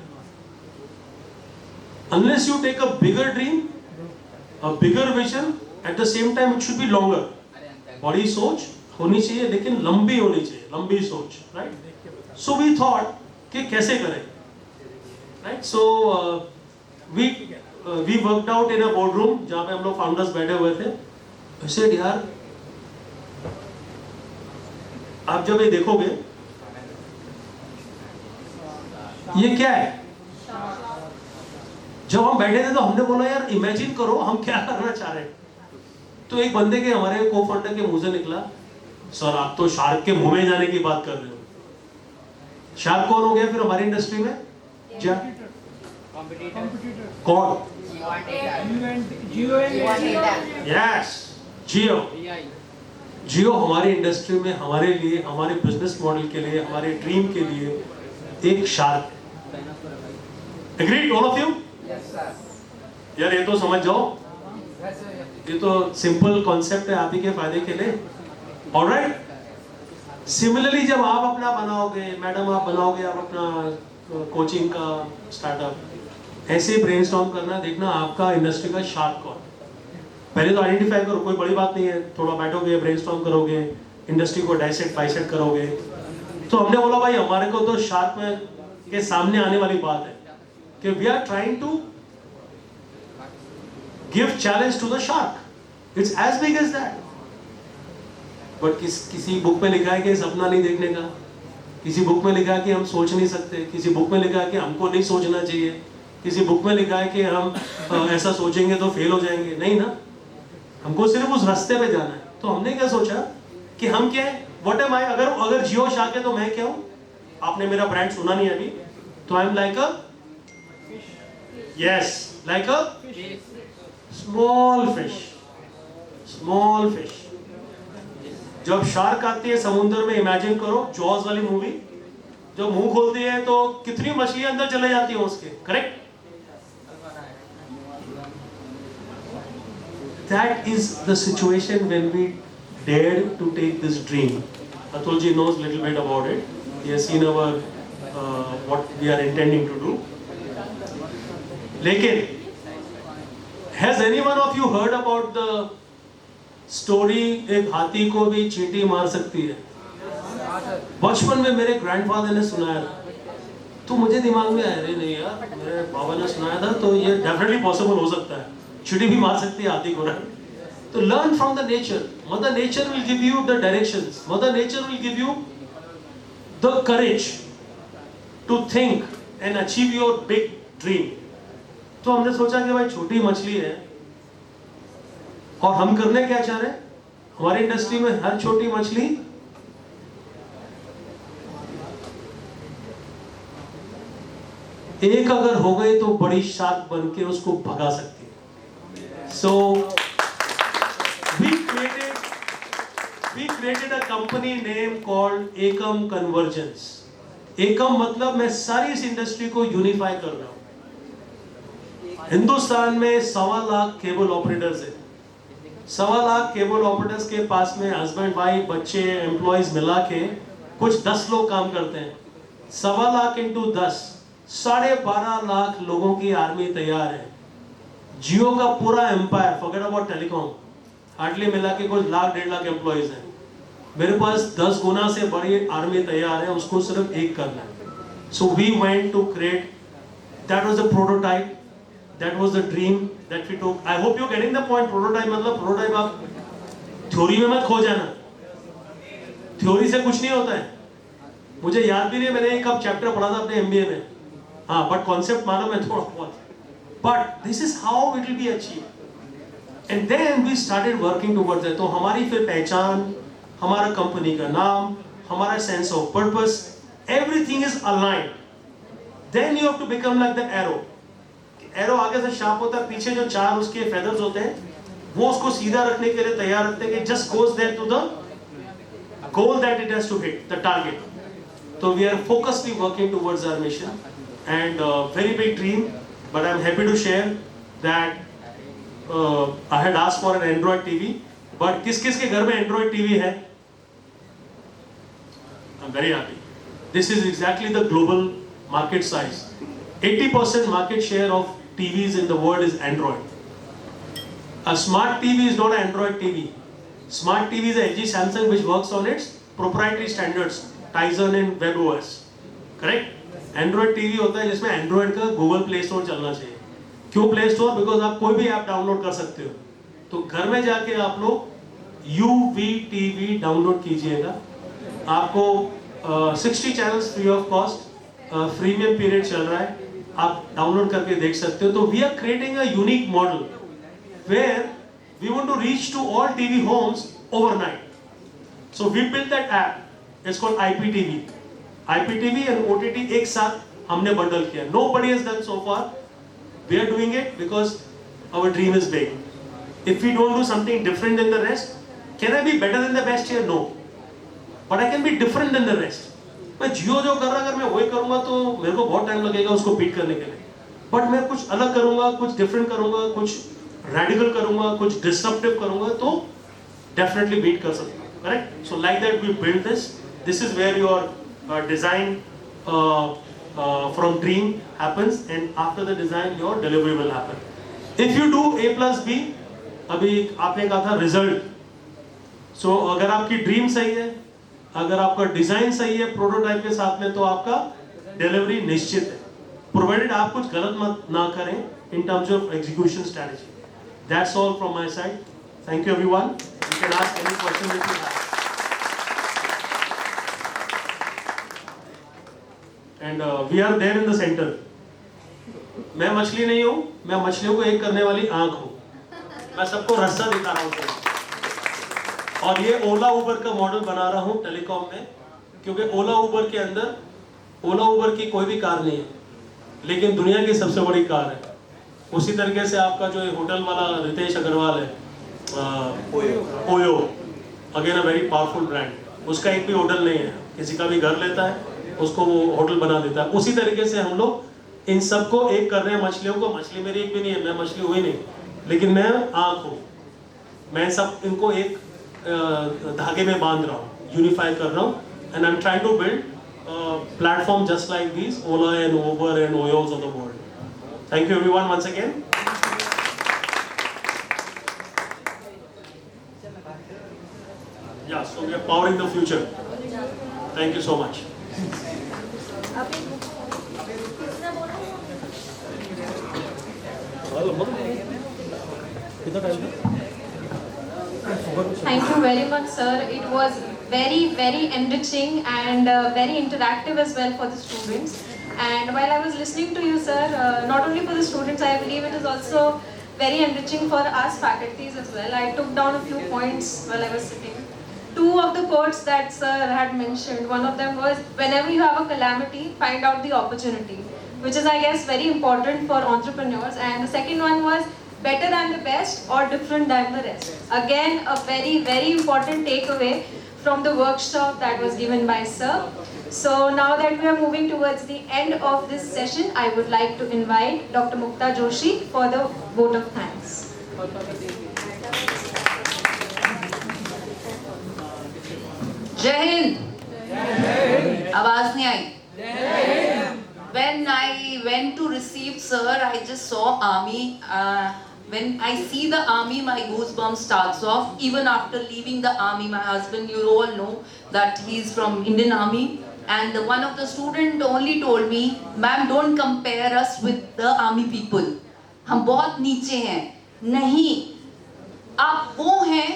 Unless you take a bigger dream, a bigger vision, at the same time it should be longer. बड़ी सोच होनी चाहिए लेकिन लंबी होनी चाहिए, लंबी सोच, right? So we thought कि कैसे करें, right? So we worked out in a boardroom जहाँ पे हम लोग founders बैठे हुए थे. I said यार आप जब ये देखोगे ये क्या है? जब हम बैठे थे तो हमने बोला यार इमेजिन करो हम क्या करना चाह रहे हैं. तो एक बंदे के हमारे को फाउंडर के मुंह से निकला सर आप तो शार्क के मुंह में जाने की बात कर रहे हो. शार्क कौन हो गया फिर हमारी इंडस्ट्री में? कौन? यस जियो. जियो हमारी इंडस्ट्री में हमारे लिए हमारे बिजनेस मॉडल के लिए हमारे ड्रीम के लिए एक shark. Agreed all of you? यार ये तो समझ जाओ ये तो सिंपल कॉन्सेप्ट है आप ही के फायदे के लिए. ऑलराइट? सिमिलरली जब आप अपना बनाओगे मैडम आप बनाओगे आप अपना कोचिंग का स्टार्टअप ऐसे ब्रेनस्टॉर्म करना देखना आपका इंडस्ट्री का शार्क कौन. पहले तो आइडेंटिफाई करो कोई बड़ी बात नहीं है थोड़ा बैठोगे ब्रेनस्टॉर्म करोगे इंडस्ट्री को डाइसेक्ट बाइसेक्ट करोगे. तो हमने बोला भाई हमारे को तो शार्क में के सामने आने वाली बात है कि we are trying to give challenge to the shark. It's as big as that. But किसी बुक में लिखा है कि सपना नहीं देखने का, किसी बुक में लिखा है कि हम सोच नहीं सकते, किसी बुक में लिखा है कि हमको नहीं सोचना चाहिए, किसी बुक में लिखा है कि हम ऐसा सोचेंगे तो फेल हो जाएंगे. नहीं ना, हमको सिर्फ उस रास्ते पे जाना है. तो हमने क्या सोचा कि हम क्या है व्हाट एम आई. अगर जियो शार्क है तो मैं क्या हूँ? आपने मेरा ब्रांड सुना नहीं अभी. तो I am like a yes like a small fish. जब शार्क आती है समुद्र में इमेजिन करो जॉज वाली मूवी जब मुंह खोलती है तो कितनी मछलियां अंदर चले जाती हैं उसके. Correct? That is the situation when we dared to take this dream. Atul ji knows little bit about it. He has seen our what we are intending to do. लेकिन has anyone of you heard about the story एक हाथी को भी चींटी मार सकती है? बचपन में मेरे ग्रैंडफादर ने सुनाया था, तो मुझे दिमाग में आया, अरे नहीं यार, मेरे बाबा ने सुनाया था, तो ये डेफिनेटली पॉसिबल हो सकता है, चींटी भी मार सकती है हाथी को, राइट? तो learn from the nature. Mother nature will give you the directions. Mother nature will give you the courage to think and achieve your big dream. तो हमने सोचा कि भाई छोटी मछली है और हम करने क्या चाह रहे हैं? हमारी इंडस्ट्री में हर छोटी मछली एक अगर हो गई तो बड़ी शार्क बन के उसको भगा सकती है. सो we created a company name called Ekam convergence. एकम मतलब मैं सारी इस इंडस्ट्री को यूनिफाई कर रहा हूं. हिंदुस्तान में 1.25 लाख केबल ऑपरेटर्स हैं. 1.25 लाख केबल ऑपरेटर्स के पास में हस्बैंड वाइफ बच्चे एम्प्लॉयज मिला के कुछ 10 लोग काम करते हैं. 1.25 लाख इंटू 10, 12.5 लाख लोगों की आर्मी तैयार है. जियो का पूरा empire, forget about telecom, hardly मिला के कुछ 1.5 लाख एम्प्लॉयज हैं. मेरे पास 10 गुना से बड़ी आर्मी तैयार है, उसको सिर्फ एक करना है. So we went to create, that was the prototype, that was the dream that we took. I hope you are getting the point. Prototype मतलब प्रोटोटाइप, आप थ्योरी में मत खो जाना, थ्योरी से कुछ नहीं होता है. मुझे याद भी नहीं मैंने एक कब चैप्टर पढ़ा था अपने एमबीए में, हाँ, बट कॉन्सेप्ट मालूम है थोड़ा बहुत. But this is how it will be achieve. And then we started working towards it. तो हमारी फिर पहचान, हमारा कंपनी का नाम, हमारा sense of purpose, everything is aligned. Then you have to become like the arrow. Arrow आगे से शार्प होता है, पीछे जो 4 उसके फेदर्स होते हैं वो उसको सीधा रखने के लिए तैयार रखते हैं कि just goes there to the goal that it has to hit the target. So we are focusedly working towards our mission and very big dream, but I'm happy to share that I had asked for an Android TV, but किस-किस के घर में Android TV है? I'm very happy. This is exactly the global market size. 80% market share of TVs in the world is Android. A smart TV is not an Android TV. Smart TV is a LG Samsung which works on its proprietary standards. Tizen and WebOS, correct? Android TV होता है जिसमें Android का Google play store चलना चाहिए. क्यों play store? Because आप कोई भी ऐप डाउनलोड कर सकते हो. तो घर में जाके आप लोग UVTV डाउनलोड कीजिएगा. आपको 60 channels free of cost, premium period चल रहा है, आप डाउनलोड करके देख सकते हो. तो we are creating a unique model where we want to reach to all TV homes overnight. So we built that app. It's called IPTV. IPTV and OTT एक साथ हमने बंडल किया. Nobody has done so far. We are doing it because our dream is big. If we don't do something different than the rest, can I be better than the best here? No. But I can be different than the rest. मैं जियो जो कर रहा, अगर मैं वही करूँगा तो मेरे को बहुत टाइम लगेगा उसको बीट करने के लिए. But मैं कुछ अलग करूँगा, कुछ डिफरेंट करूँगा, कुछ रैडिकल करूँगा, कुछ डिसरप्टिव करूँगा, तो definitely बीट कर सकता हूँ. Correct? So like that we build this. This is where your design from dream happens, and after the design your delivery will happen. If you do A plus B, अभी आपने कहा था result. सो अगर आपकी dream सही है, अगर आपका डिजाइन सही है प्रोटोटाइप के साथ में, तो आपका डिलीवरी निश्चित है, प्रोवाइडेड आप कुछ गलत मत ना करें in terms of execution strategy. That's all from my side. Thank you everyone. You can ask any question that you have. And we are there in the center. मैं मछली नहीं हूँ, मैं मछलियों को एक करने वाली आंख हूँ. मैं सबको रास्ता दिखा रहा हूँ. और ये ओला उबर का मॉडल बना रहा हूँ टेलीकॉम में, क्योंकि ओला उबर के अंदर, ओला उबर की कोई भी कार नहीं है, लेकिन दुनिया की सबसे बड़ी कार है. उसी तरीके से आपका जो होटल वाला रितेश अग्रवाल है, OYO, again a very powerful brand, उसका एक भी होटल नहीं है, किसी का भी घर लेता है उसको वो होटल बना देता है. उसी तरीके से हम लोग इन सबको एक कर रहे हैं. मछलियों को, मछली मेरी एक भी नहीं है, मैं मछली हुई नहीं, लेकिन मैं आँख हूँ. मैं सब इनको एक धागे में बांध रहा हूँ, यूनिफाई कर रहा हूँ. And I am trying to build platform just like this Ola and Uber and Oyos of the world. Thank you everyone once again. Yeah, so we are powering the future. Thank you so much. Thank you very much, sir. It was very, very enriching and very interactive as well for the students. And while I was listening to you, sir, not only for the students, I believe it is also very enriching for us faculties as well. I took down a few points while I was sitting. Two of the quotes that sir had mentioned, one of them was, whenever you have a calamity, find out the opportunity, which is, I guess, very important for entrepreneurs. And the second one was, better than the best or different than the rest. Again, a very, very important takeaway from the workshop that was given by sir. So now that we are moving towards the end of this session, I would like to invite Dr. Mukta Joshi for the vote of thanks. जय हिंद। आवाज नहीं आई। When I went to receive sir, I just saw army. When I see the army, my goosebumps starts off. Even after leaving the army, my husband, you all know that he's from Indian Army. And one of the student only told me, "Ma'am, don't compare us with the army people. हम बहुत नीचे हैं." नहीं, आप वो हैं.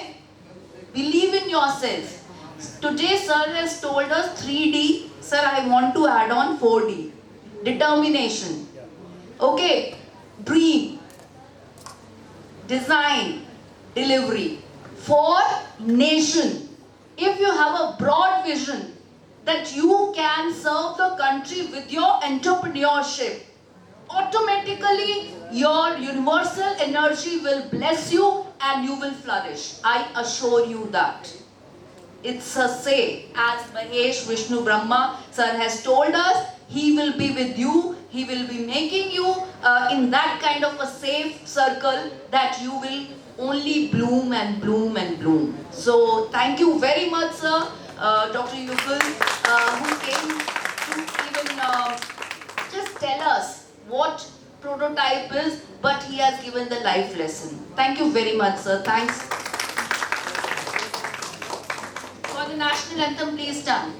Believe in yourself. Today sir has told us 3D. Sir, I want to add on 4D. Determination. Okay. Dream. Design. Delivery. For nation. If you have a broad vision that you can serve the country with your entrepreneurship, automatically your universal energy will bless you and you will flourish. I assure you that. It's a say, as Mahesh Vishnu Brahma sir has told us, he will be with you, he will be making you in that kind of a safe circle that you will only bloom and bloom and bloom. So thank you very much sir, Dr. Yukul, who came to even just tell us what prototype is, but he has given the life lesson. Thank you very much sir, thanks. For the national anthem, please stand.